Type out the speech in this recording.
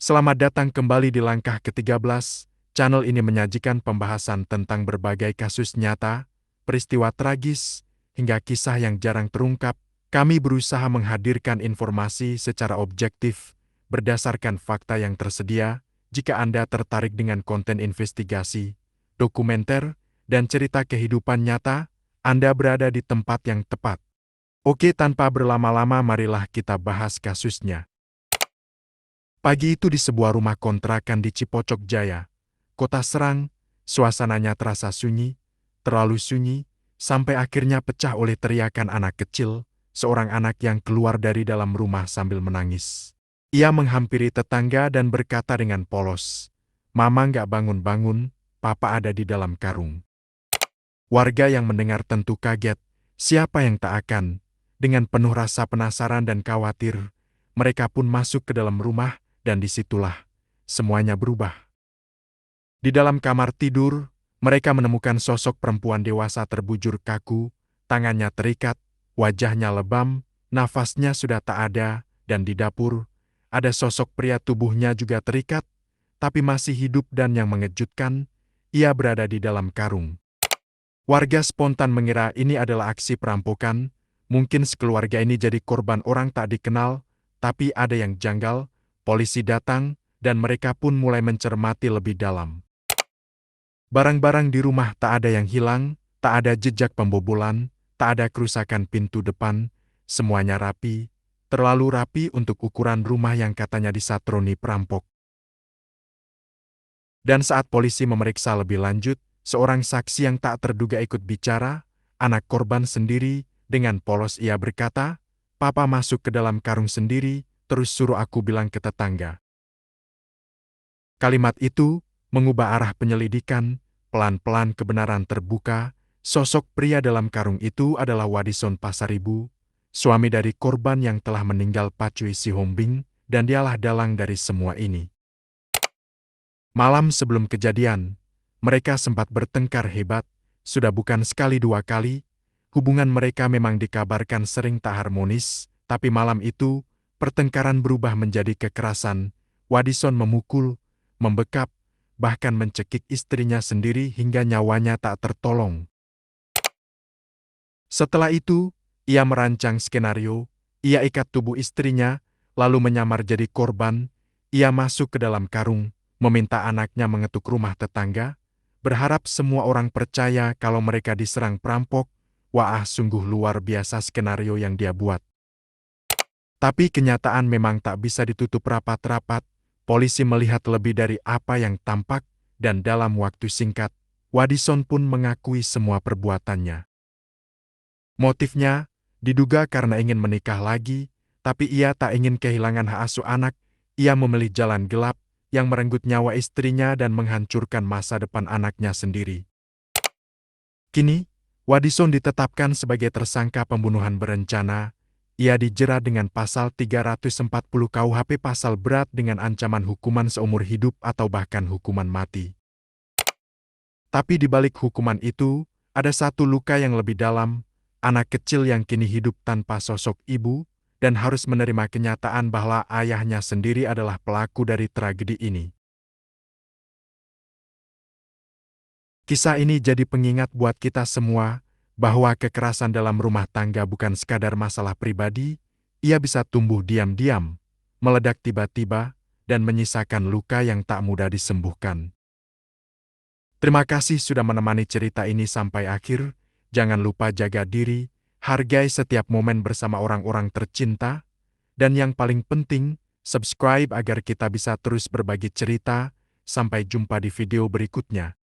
Selamat datang kembali di langkah ke-13. Channel ini menyajikan pembahasan tentang berbagai kasus nyata, peristiwa tragis, hingga kisah yang jarang terungkap. Kami berusaha menghadirkan informasi secara objektif, berdasarkan fakta yang tersedia. Jika Anda tertarik dengan konten investigasi, dokumenter, dan cerita kehidupan nyata, Anda berada di tempat yang tepat. Oke, tanpa berlama-lama marilah kita bahas kasusnya. Pagi itu di sebuah rumah kontrakan di Cipocok Jaya, Kota Serang, suasananya terasa sunyi, terlalu sunyi, sampai akhirnya pecah oleh teriakan anak kecil, seorang anak yang keluar dari dalam rumah sambil menangis. Ia menghampiri tetangga dan berkata dengan polos, "Mama nggak bangun-bangun, papa ada di dalam karung." Warga yang mendengar tentu kaget, siapa yang tak akan? Dengan penuh rasa penasaran dan khawatir, mereka pun masuk ke dalam rumah, dan disitulah semuanya berubah. Di dalam kamar tidur, mereka menemukan sosok perempuan dewasa terbujur kaku, tangannya terikat, wajahnya lebam, nafasnya sudah tak ada, dan di dapur, ada sosok pria tubuhnya juga terikat, tapi masih hidup dan yang mengejutkan, ia berada di dalam karung. Warga spontan mengira ini adalah aksi perampokan, mungkin sekeluarga ini jadi korban orang tak dikenal, tapi ada yang janggal. Polisi datang, dan mereka pun mulai mencermati lebih dalam. Barang-barang di rumah tak ada yang hilang, tak ada jejak pembobolan, tak ada kerusakan pintu depan, semuanya rapi, terlalu rapi untuk ukuran rumah yang katanya disatroni perampok. Dan saat polisi memeriksa lebih lanjut, seorang saksi yang tak terduga ikut bicara, anak korban sendiri, dengan polos ia berkata, "Papa masuk ke dalam karung sendiri, terus suruh aku bilang ke tetangga." Kalimat itu mengubah arah penyelidikan, pelan-pelan kebenaran terbuka, sosok pria dalam karung itu adalah Wadison Pasaribu, suami dari korban yang telah meninggal Pacui Sihombing, dan dialah dalang dari semua ini. Malam sebelum kejadian, mereka sempat bertengkar hebat, sudah bukan sekali dua kali, hubungan mereka memang dikabarkan sering tak harmonis, tapi malam itu, pertengkaran berubah menjadi kekerasan. Wadison memukul, membekap, bahkan mencekik istrinya sendiri hingga nyawanya tak tertolong. Setelah itu, ia merancang skenario, ia ikat tubuh istrinya, lalu menyamar jadi korban, ia masuk ke dalam karung, meminta anaknya mengetuk rumah tetangga, berharap semua orang percaya kalau mereka diserang perampok. Wah, sungguh luar biasa skenario yang dia buat. Tapi kenyataan memang tak bisa ditutup rapat-rapat. Polisi melihat lebih dari apa yang tampak, dan dalam waktu singkat, Wadison pun mengakui semua perbuatannya. Motifnya, diduga karena ingin menikah lagi, tapi ia tak ingin kehilangan hak asuh anak. Ia memilih jalan gelap yang merenggut nyawa istrinya dan menghancurkan masa depan anaknya sendiri. Kini, Wadison ditetapkan sebagai tersangka pembunuhan berencana. Ia dijerat dengan pasal 340 KUHP, pasal berat dengan ancaman hukuman seumur hidup atau bahkan hukuman mati. Tapi di balik hukuman itu, ada satu luka yang lebih dalam, anak kecil yang kini hidup tanpa sosok ibu, dan harus menerima kenyataan bahwa ayahnya sendiri adalah pelaku dari tragedi ini. Kisah ini jadi pengingat buat kita semua, bahwa kekerasan dalam rumah tangga bukan sekadar masalah pribadi, ia bisa tumbuh diam-diam, meledak tiba-tiba, dan menyisakan luka yang tak mudah disembuhkan. Terima kasih sudah menemani cerita ini sampai akhir. Jangan lupa jaga diri, hargai setiap momen bersama orang-orang tercinta, dan yang paling penting, subscribe agar kita bisa terus berbagi cerita. Sampai jumpa di video berikutnya.